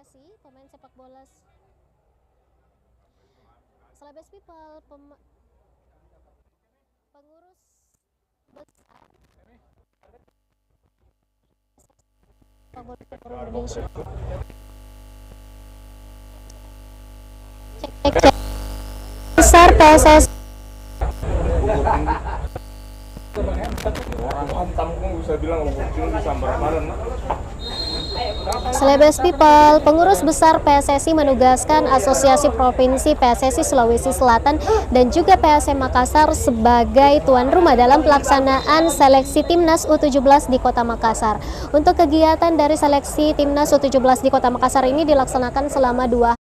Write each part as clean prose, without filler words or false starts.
PSSI, pemain sepak bola Celebes People, pengurus besar sepak bola seluruh Indonesia. Cek cek besar PSSI. Celebes People, pengurus besar PSSI menugaskan Asosiasi Provinsi PSSI Sulawesi Selatan dan juga PSM Makassar sebagai tuan rumah dalam pelaksanaan seleksi Timnas U17 di Kota Makassar. Untuk kegiatan dari seleksi Timnas U17 di Kota Makassar ini dilaksanakan selama 2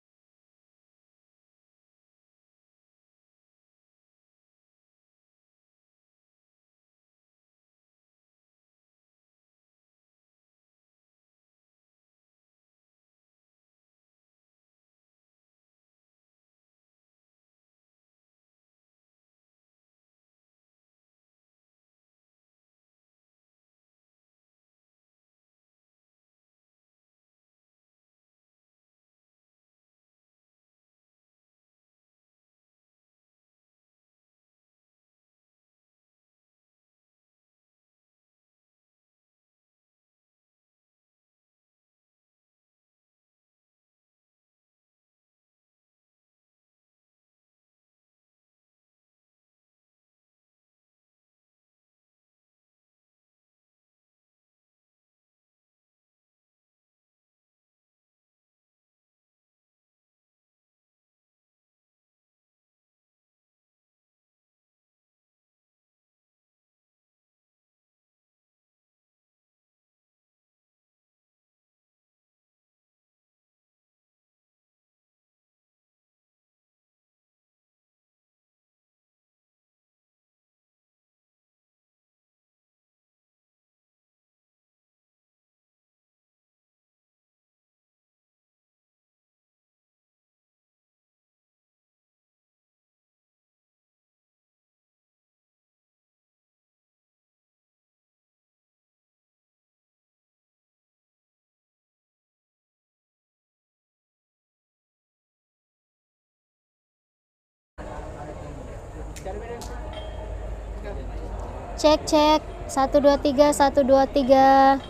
cek cek 123 123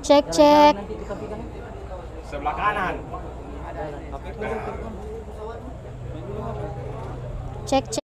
cek cek Sebelah kanan. cek cek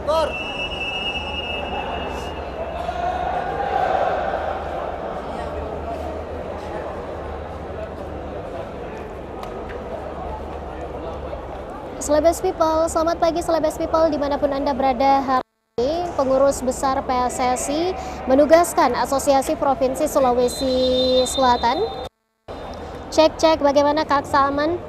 Tur. Celebes People, selamat pagi Celebes People dimanapun Anda berada hari ini. Pengurus besar PSSI menugaskan Asosiasi Provinsi Sulawesi Selatan. Cek cek bagaimana Kak Saaman?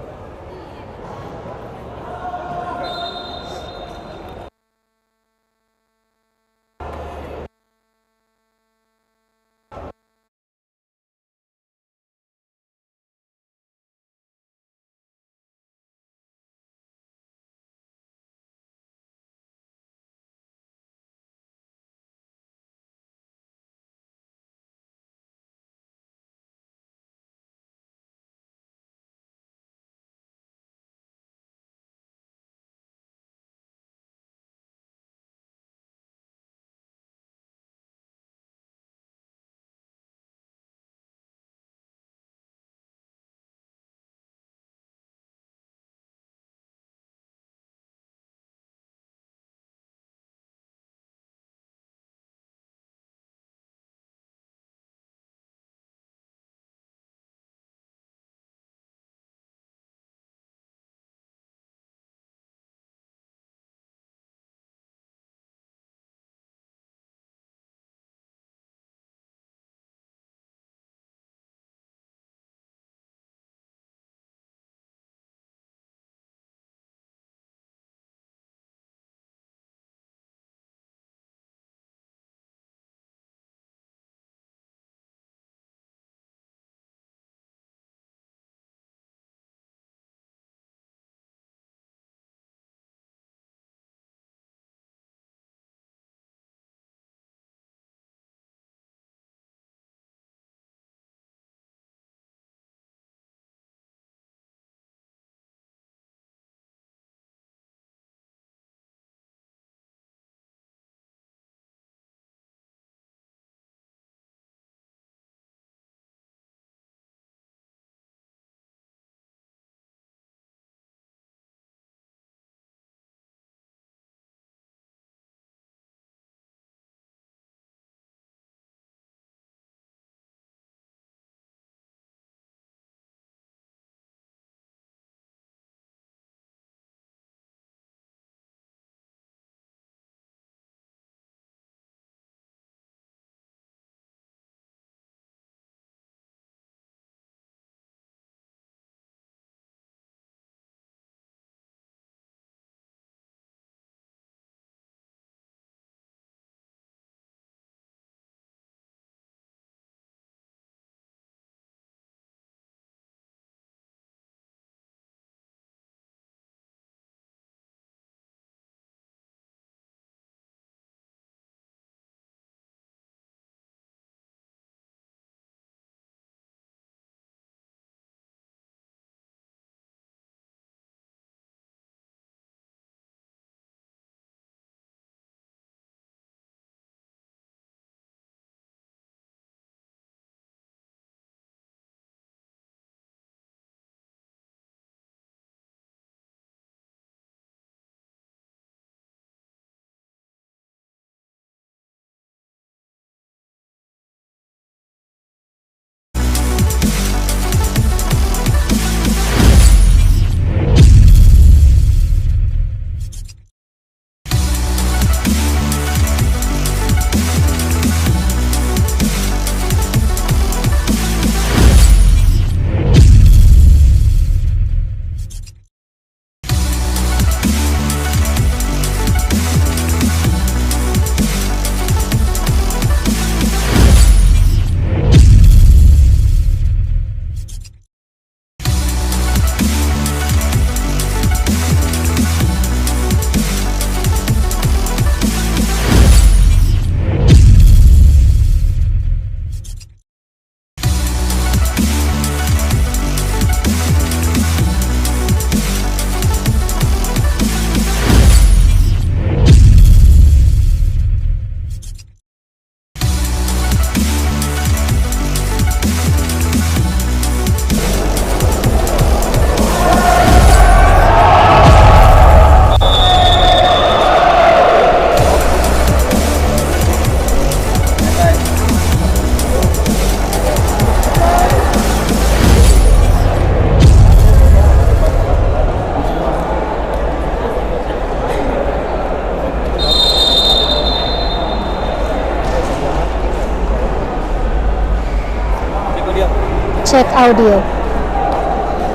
Cek audio.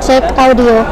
Cek audio.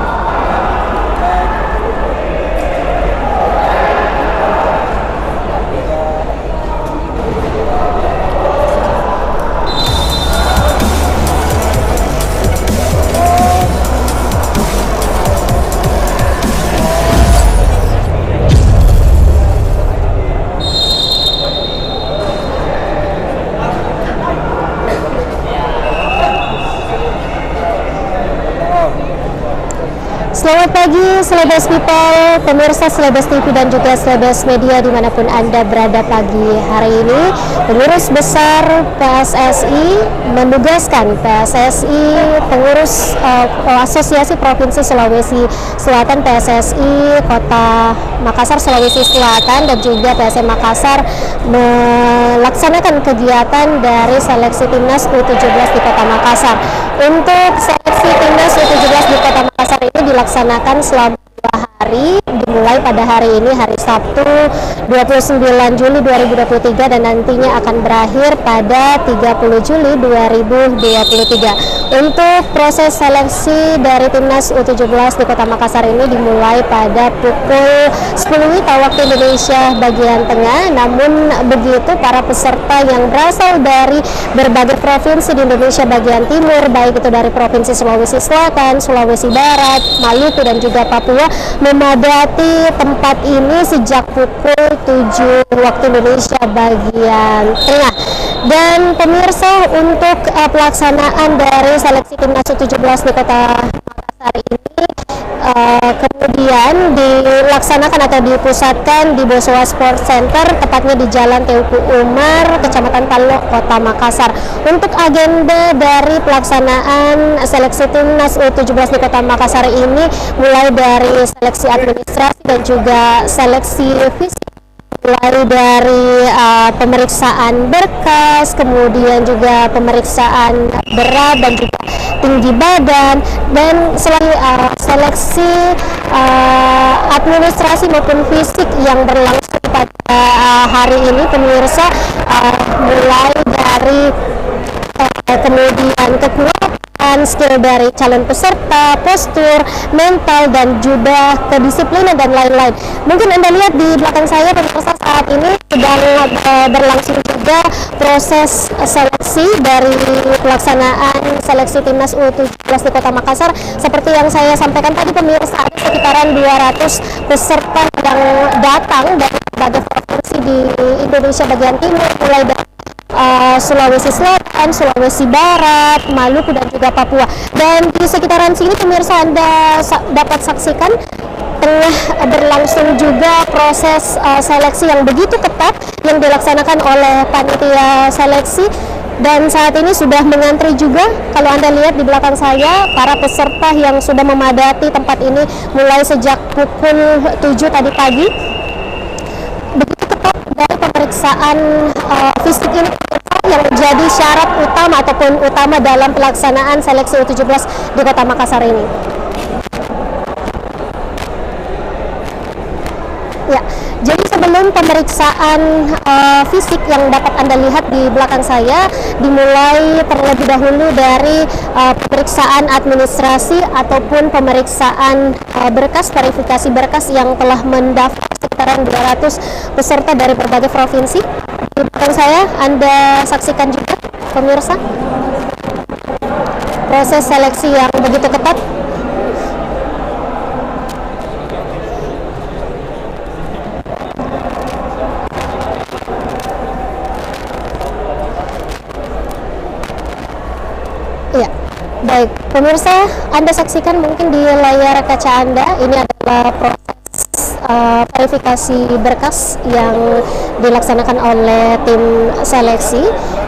Selamat pagi Celebes People, pemirsa Celebes TV dan juga Celebes Media dimanapun Anda berada pagi hari ini. Pengurus Besar PSSI menugaskan pengurus Asosiasi Provinsi Sulawesi Selatan PSSI Kota Makassar Sulawesi Selatan dan juga PSM Makassar melaksanakan kegiatan dari seleksi timnas U17 di Kota Makassar. Untuk seleksi timnas U17 di Kota Makassar ini dilaksanakan selama 2 hari, dimulai pada hari ini hari Sabtu 29 Juli 2023 dan nantinya akan berakhir pada 30 Juli 2023. Untuk proses seleksi dari timnas U17 di Kota Makassar ini dimulai pada pukul 10 WITA waktu Indonesia bagian tengah. Namun begitu, para peserta yang berasal dari berbagai provinsi di Indonesia bagian timur, baik itu dari Provinsi Sulawesi Selatan, Sulawesi Barat, Maluku dan juga Papua, memadati tempat ini sejak pukul 7 waktu Indonesia bagian tengah. Dan pemirsa, untuk pelaksanaan dari seleksi timnas U17 di Kota Makassar ini kemudian dilaksanakan atau dipusatkan di Bosowa Sport Center, tepatnya di Jalan Teuku Umar, Kecamatan Palo, Kota Makassar. Untuk agenda dari pelaksanaan seleksi timnas U17 di Kota Makassar ini mulai dari seleksi administrasi dan juga seleksi fisik, mulai dari pemeriksaan berkas, kemudian juga pemeriksaan berat dan juga tinggi badan, dan selain seleksi administrasi maupun fisik yang berlangsung pada hari ini, pemirsa, mulai dari kemudian kekuatan, skill dari calon peserta, postur, mental, dan juga kedisiplinan dan lain-lain. Mungkin Anda lihat di belakang saya, pemirsa, saat ini sedang berlangsung juga proses seleksi dari pelaksanaan seleksi timnas U17 di Kota Makassar. Seperti yang saya sampaikan tadi, pemirsa, ada sekitaran 200 peserta yang datang dari berbagai provinsi di Indonesia bagian timur, mulai dari Sulawesi Selatan, Sulawesi Barat, Maluku dan juga Papua. Dan di sekitaran sini, pemirsa, Anda dapat saksikan tengah berlangsung juga proses seleksi yang begitu ketat yang dilaksanakan oleh panitia seleksi. Dan saat ini sudah mengantri juga, kalau Anda lihat di belakang saya, para peserta yang sudah memadati tempat ini mulai sejak pukul 7 tadi pagi. Begitu ketat dari pemeriksaan fisik ini yang menjadi syarat utama ataupun utama dalam pelaksanaan seleksi U17 di Kota Makassar ini. Ya, jadi sebelum pemeriksaan fisik yang dapat Anda lihat di belakang saya, dimulai terlebih dahulu dari pemeriksaan administrasi ataupun pemeriksaan berkas, verifikasi berkas yang telah mendaftar sekitaran 200 peserta dari berbagai provinsi. Di belakang saya Anda saksikan juga, pemirsa, proses seleksi yang begitu ketat. Iya, baik pemirsa, Anda saksikan mungkin di layar kaca Anda, ini adalah proses verifikasi berkas yang dilaksanakan oleh tim seleksi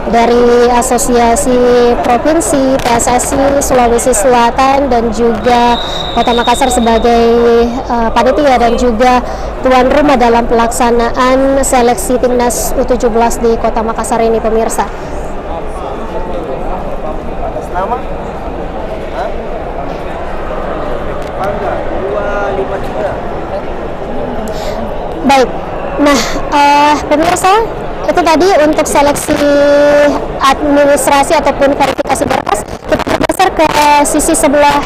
dari Asosiasi Provinsi PSSI Sulawesi Selatan dan juga Kota Makassar sebagai panitia dan juga tuan rumah dalam pelaksanaan seleksi timnas U17 di Kota Makassar ini, pemirsa. Nama? Hah? Bangga 253. Baik, nah pemirsa, itu tadi untuk seleksi administrasi ataupun verifikasi berkas. Kita bergeser ke sisi sebelah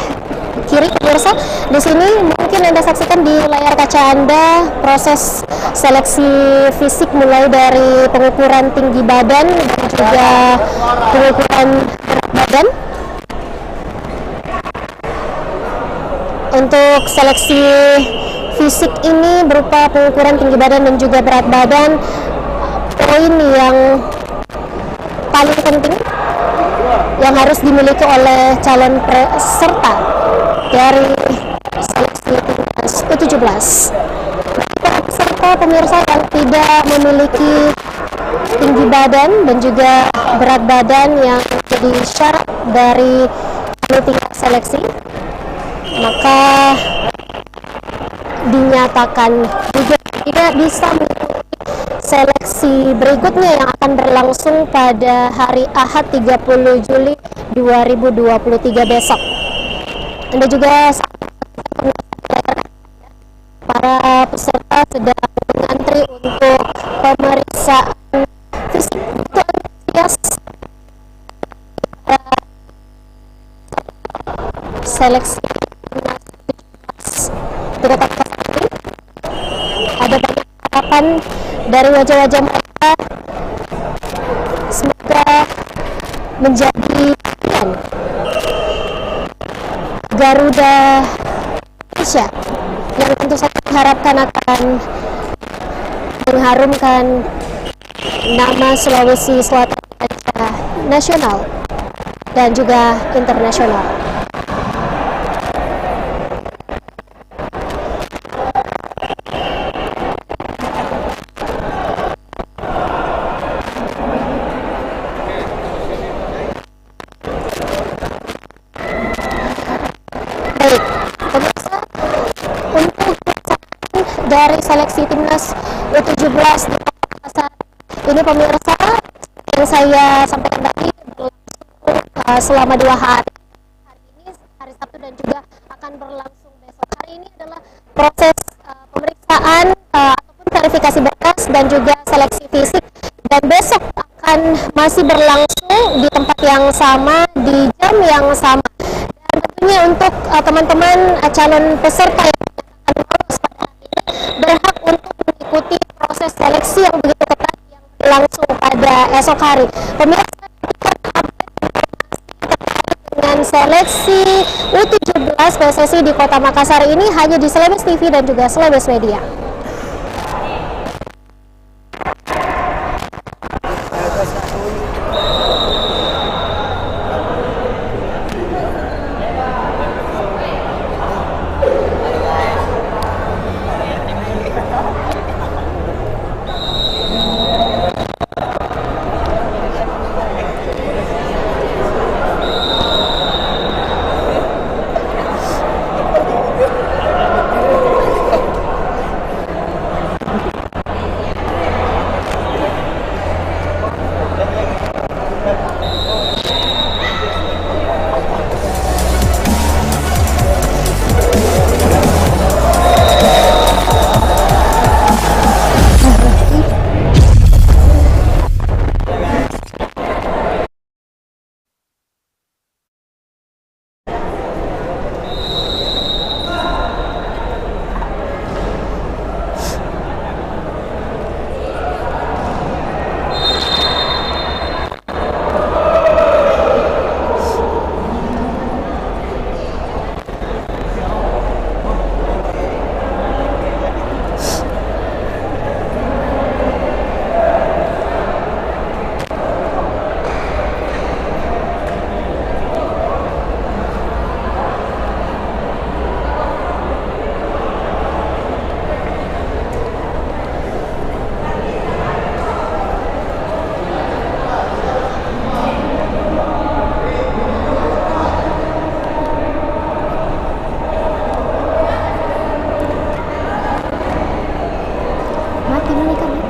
kiri pemirsa. Di sini mungkin Anda saksikan di layar kaca Anda proses seleksi fisik mulai dari pengukuran tinggi badan dan juga pengukuran berat badan. Untuk seleksi fisik ini berupa pengukuran tinggi badan dan juga berat badan. Poin yang paling penting yang harus dimiliki oleh calon peserta dari seleksi timnas U17. Para peserta pemirsa yang tidak memiliki tinggi badan dan juga berat badan yang jadi syarat dari panitia seleksi, maka dinyatakan juga tidak bisa mengikuti seleksi berikutnya yang akan berlangsung pada hari Ahad 30 Juli 2023 besok. Anda juga para peserta sedang mengantri untuk pemeriksaan fisik. Itu antusias seleksi ada banyak harapan dari wajah-wajah mereka, semoga menjadi pilihan Garuda Indonesia yang tentu saja diharapkan akan mengharumkan nama Sulawesi Selatan secara nasional dan juga internasional. Baik, pemirsa, untuk dari seleksi timnas U17 di Makassar ini pemirsa yang saya sampaikan tadi berlangsung selama 2 hari. Hari ini hari Sabtu dan juga akan berlangsung besok. Hari ini adalah proses pemeriksaan ataupun verifikasi berkas dan juga seleksi fisik, dan besok akan masih berlangsung di tempat yang sama, di jam yang sama. Dan tentunya untuk teman-teman calon peserta yang akan lolos pada hari ini berhak untuk mengikuti proses seleksi yang begitu ketat yang berlangsung pada esok hari. Pemirsa, dengan seleksi U17 PSSI di Kota Makassar ini hanya di Celebes TV dan juga Celebes Media. Mati ini kan.